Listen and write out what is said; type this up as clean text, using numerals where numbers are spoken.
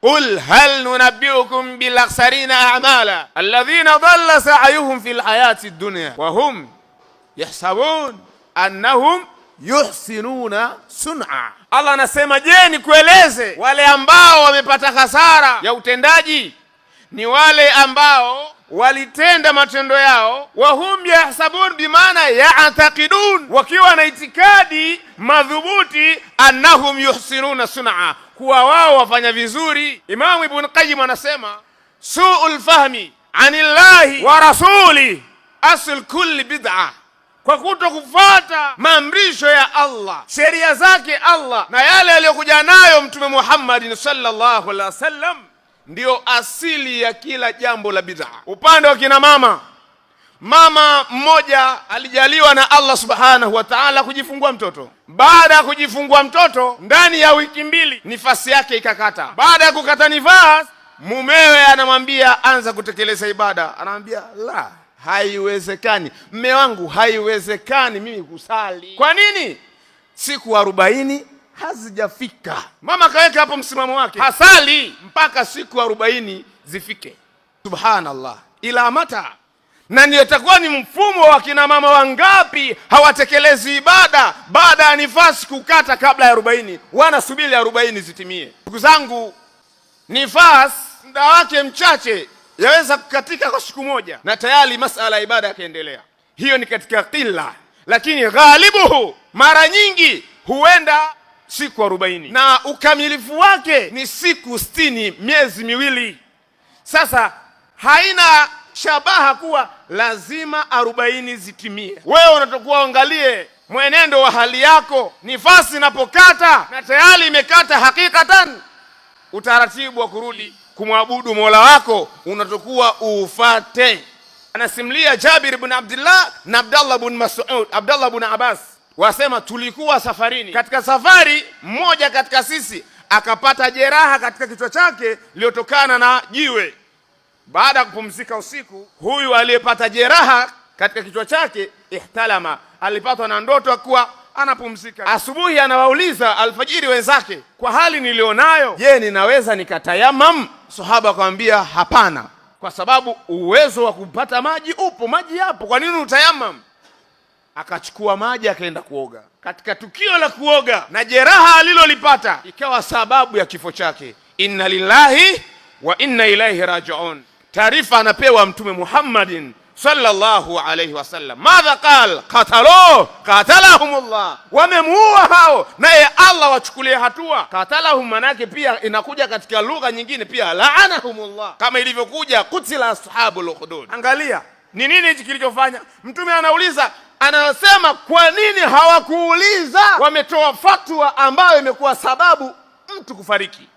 Qul hal nunabbiukum bil akhsarina a'mala alladhina dhalla sa'yuhum fil hayati dunya wa hum yahsabun annahum yuhsinuna sun'a. Allah anasema, je, nikueleze wale ambao wamepata hasara ya utendaji ni wale ambao walitenda matendo yao, wa hum yahsabun, bimaana ya'taqidun, wakiwa na itikadi madhubuti, annahum yuhsinuna sun'a, kuwa wao wafanya vizuri. Imam Ibn Qayyim anasema, su'ul fahmi anillahi wa rasuli asl kulli bid'ah, kwa kuto kufuata maamrisho ya Allah, sheria zake Allah na yale aliyokuja nayo Mtume Muhammad sallallahu alaihi wasallam ndio asili ya kila jambo la bid'a. Upande wa kina mama mmoja alijaliwa na Allah subhanahu wa ta'ala kujifungua mtoto. Baada ya kujifungua mtoto, ndani ya wiki 2 nifasi yake ikakata. Baada ya kukata nifasi, mumewe anamwambia anza kutekeleza ibada. Anamwambia la, haiwezekani mme wangu, haiwezekani mimi kusali. Kwa nini? Siku 40 hazijafika. Mama kaweka hapo msimamo wake, hasali mpaka siku 40 zifike. Subhanallah, ila mata. Na ndio itakuwa ni mfumo wa kina mama wangapi hawatekelezi ibada baada ya nifasi kukata kabla ya 40, wanasubiri 40 zitimie. Ndugu zangu, nifasi muda wake mchache, yaweza kukatika kwa siku moja na tayari masala ya ibada yakaendelea. Hiyo ni katika qilla, lakini ghalibuhu, mara nyingi huenda siku 40, na ukamilifu wake ni siku 60, miezi 2. Sasa haina shabaha kuwa lazima 40 zitimie. Wewe unatakuwa angalie mwenendo wa hali yako. Nifasi inapokata na tayari imekata hakikatan, utaratibu wa kurudi kumwabudu Mola wako unatakuwa ufate. Anasimulia Jabir ibn Abdullah na Abdullah ibn Mas'ud, Abdullah ibn Abbas, wasema tulikuwa safarini. Katika safari, mmoja katika sisi akapata jeraha katika kichwa chake lililotokana na jiwe. Baada ya kupumzika usiku, huyu aliyepata jeraha katika kichwa chake ihtalama, alipatwa na ndoto kuwa anapumzika. Asubuhi anawauliza alfajiri wenzake, kwa hali nilionayo, je, ninaweza nikatayamam? Sahaba akamwambia hapana, kwa sababu uwezo wa kupata maji upo, maji yapo, kwa nini utayamam? Akachukua maji akaenda kuoga. Katika tukio la kuoga na jeraha alilolipata ikawa sababu ya kifo chake. Inna lillahi wa inna ilaihi raji'un. Taarifa anapewa Mtume Muhammadin sallallahu alayhi wasallam. Madha qal? qatalahumullah, wamemuua hao, naye Allah wachukulie hatua. Qatalahum manake pia inakuja katika lugha nyingine pia la'anahumullah, kama ilivyokuja kutila ashabul ukhdud. Angalia ni nini hichi kilichofanya. Mtume anauliza, anasema kwa nini hawakuuliza? Wametoa fatwa ambayo imekuwa sababu mtu kufariki.